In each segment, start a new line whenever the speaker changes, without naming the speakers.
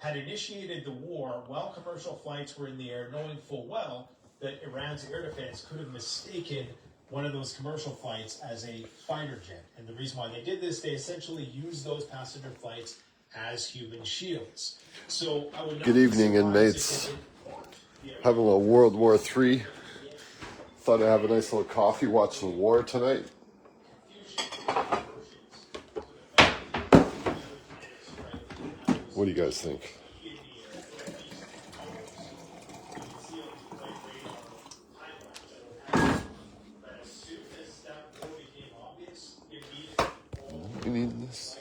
had initiated the war while commercial flights were in the air, knowing full well that Iran's air defense could have mistaken one of those commercial flights as a fighter jet. And the reason why they did this, they essentially used those passenger flights as human shields. So I would not
Good evening, inmates. Having a World War III. Thought I'd have a nice little coffee, watch the war tonight. What do you guys think? You need this?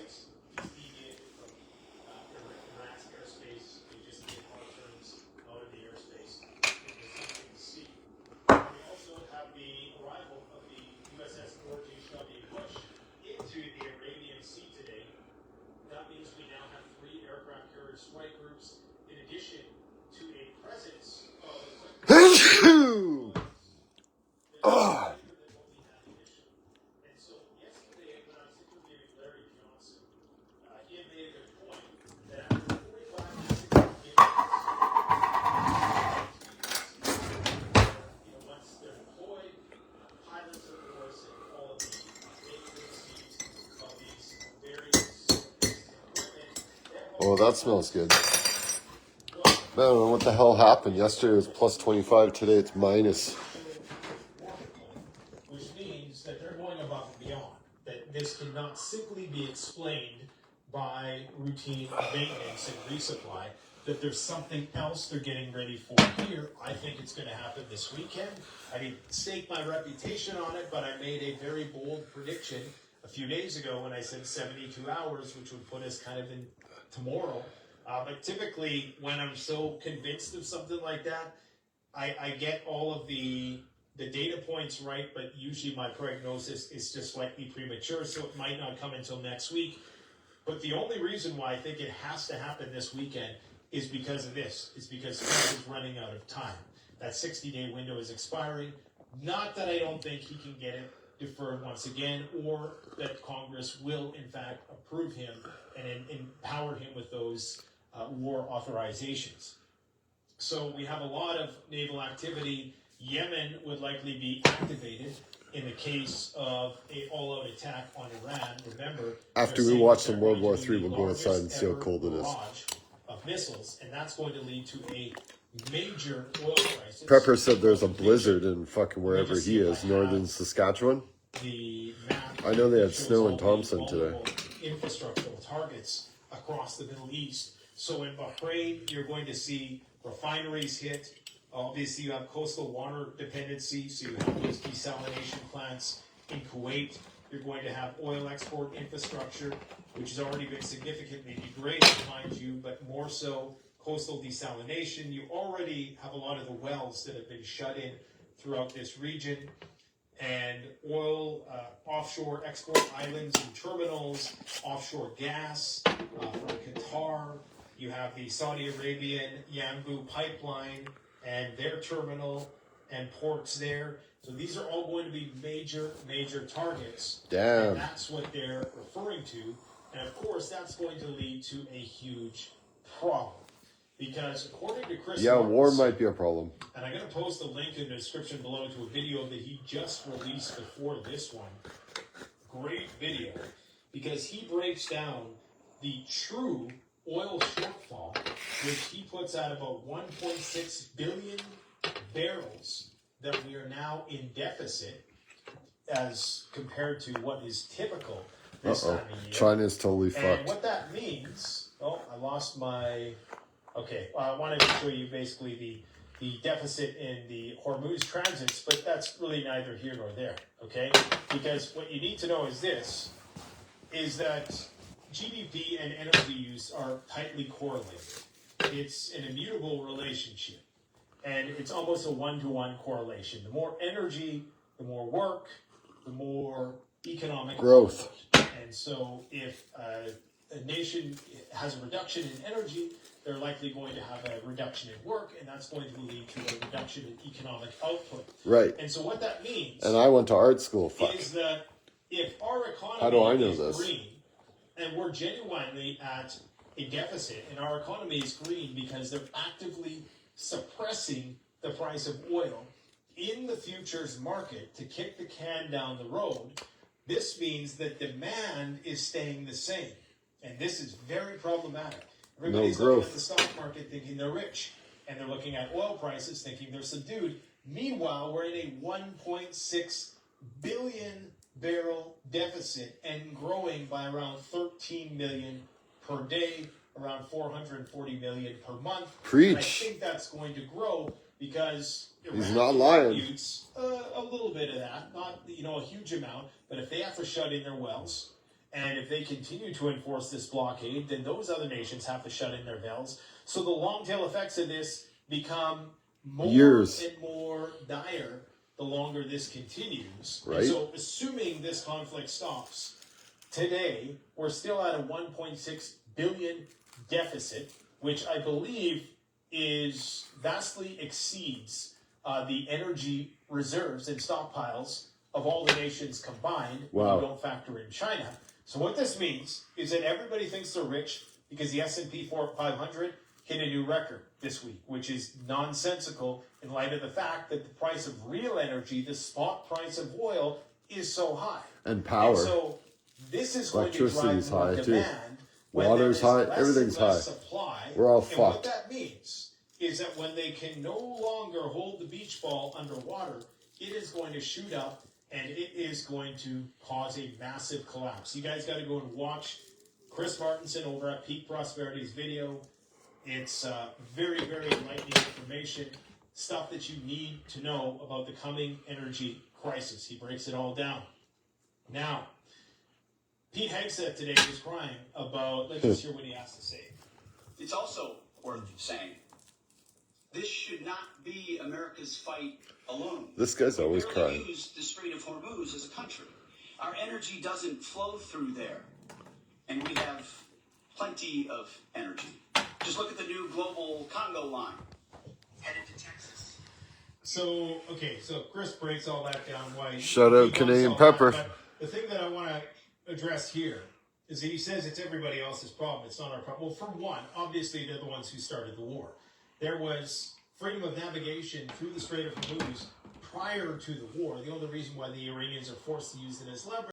Oh. Oh, that smells good. I don't know what the hell happened. Yesterday it was plus 25. Today it's minus.
Which means that they're going above and beyond. That this cannot simply be explained by routine maintenance and resupply. That there's something else they're getting ready for here. I think it's going to happen this weekend. I didn't stake my reputation on it, but I made a very bold prediction a few days ago when I said 72 hours, which would put us kind of in tomorrow. But typically, when I'm so convinced of something like that, I get all of the data points right, but usually my prognosis is just slightly premature, so it might not come until next week. But the only reason why I think it has to happen this weekend is because of this. It's because Trump is running out of time. That 60-day window is expiring. Not that I don't think he can get it deferred once again, or that Congress will, in fact, approve him and empower him with those war authorizations. So we have a lot of naval activity. Yemen would likely be activated in the case of an all-out attack on Iran. Remember,
after we watch some World War III, we'll go outside and see how cold it is.
Of missiles, and that's going to lead to a major oil crisis.
Pepper said there's a blizzard in fucking wherever he is, northern Saskatchewan.
The map
I know they had snow in Thompson today.
Infrastructural targets across the Middle East. So in Bahrain, you're going to see refineries hit. Obviously, you have coastal water dependency, so you have those desalination plants. In Kuwait, you're going to have oil export infrastructure, which has already been significantly degraded, mind you, but more so coastal desalination. You already have a lot of the wells that have been shut in throughout this region. And oil, offshore export islands and terminals, offshore gas from Qatar. You have the Saudi Arabian Yanbu pipeline and their terminal and ports there. So these are all going to be major, major targets.
Damn.
And that's what they're referring to. And of course, that's going to lead to a huge problem. Because according to Chris Martin,
war might be a problem.
and I'm going to post a link in the description below to a video that he just released before this one. Great video. Because he breaks down the true oil shortfall, which he puts at about 1.6 billion barrels that we are now in deficit as compared to what is typical this time of year.
China's totally
And
fucked.
what that means, I lost my... Okay, I wanted to show you basically the deficit in the Hormuz transits, but that's really neither here nor there, okay? Because what you need to know is this, is that GDP and energy use are tightly correlated. It's an immutable relationship, and it's almost a one-to-one correlation. The more energy, the more work, the more economic
growth.
And so if a nation has a reduction in energy, they're likely going to have a reduction in work, and that's going to lead to a reduction in economic output.
Right.
And so what that means...
And I went to art school,
is that if our economy
How do I know
is
this?
green, and we're genuinely at a deficit, and our economy is green because they're actively suppressing the price of oil in the futures market to kick the can down the road. This means that demand is staying the same, and this is very problematic. Everybody's looking at the stock market thinking they're rich, and they're looking at oil prices thinking they're subdued. Meanwhile, we're in a 1.6 billion barrel deficit and growing by around 13 million per day, around 440 million per month.
Preach.
And I think that's going to grow because
he's not lying.
Contributes a little bit of that, not a huge amount, but if they have to shut in their wells, and if they continue to enforce this blockade, then those other nations have to shut in their wells. So the long tail effects of this become more and more dire the longer this continues.
Right.
And so assuming this conflict stops, today we're still at a 1.6 billion deficit, which I believe is vastly exceeds the energy reserves and stockpiles of all the nations combined.
Wow.
When you don't factor in China. So what this means is that everybody thinks they're rich because the S&P 500 hit a new record this week, which is nonsensical in light of the fact that the price of real energy, the spot price of oil, is so high.
And power.
And so this is going to drive more demand.
Water's high. Everything's high.
Supply.
We're all
fucked. What that means is that when they can no longer hold the beach ball underwater, it is going to shoot up and it is going to cause a massive collapse. You guys got to go and watch Chris Martinson over at Peak Prosperity's video. It's very, very enlightening information, stuff that you need to know about the coming energy crisis. He breaks it all down. Now, Pete Hegseth today was crying about, let's just hear what he has to say.
It's also worth saying, this should not be America's fight alone.
This guy's always crying.
We use the Strait of Hormuz as a country. Our energy doesn't flow through there, and we have plenty of energy. Just look at the new global Congo line headed to Texas.
So Chris breaks all that down. Why?
Shout out Canadian Pepper.
But the thing that I want to address here is that he says it's everybody else's problem. It's not our problem. Well, for one, obviously they're the ones who started the war. There was freedom of navigation through the Strait of Hormuz prior to the war. The only reason why the Iranians are forced to use it as leverage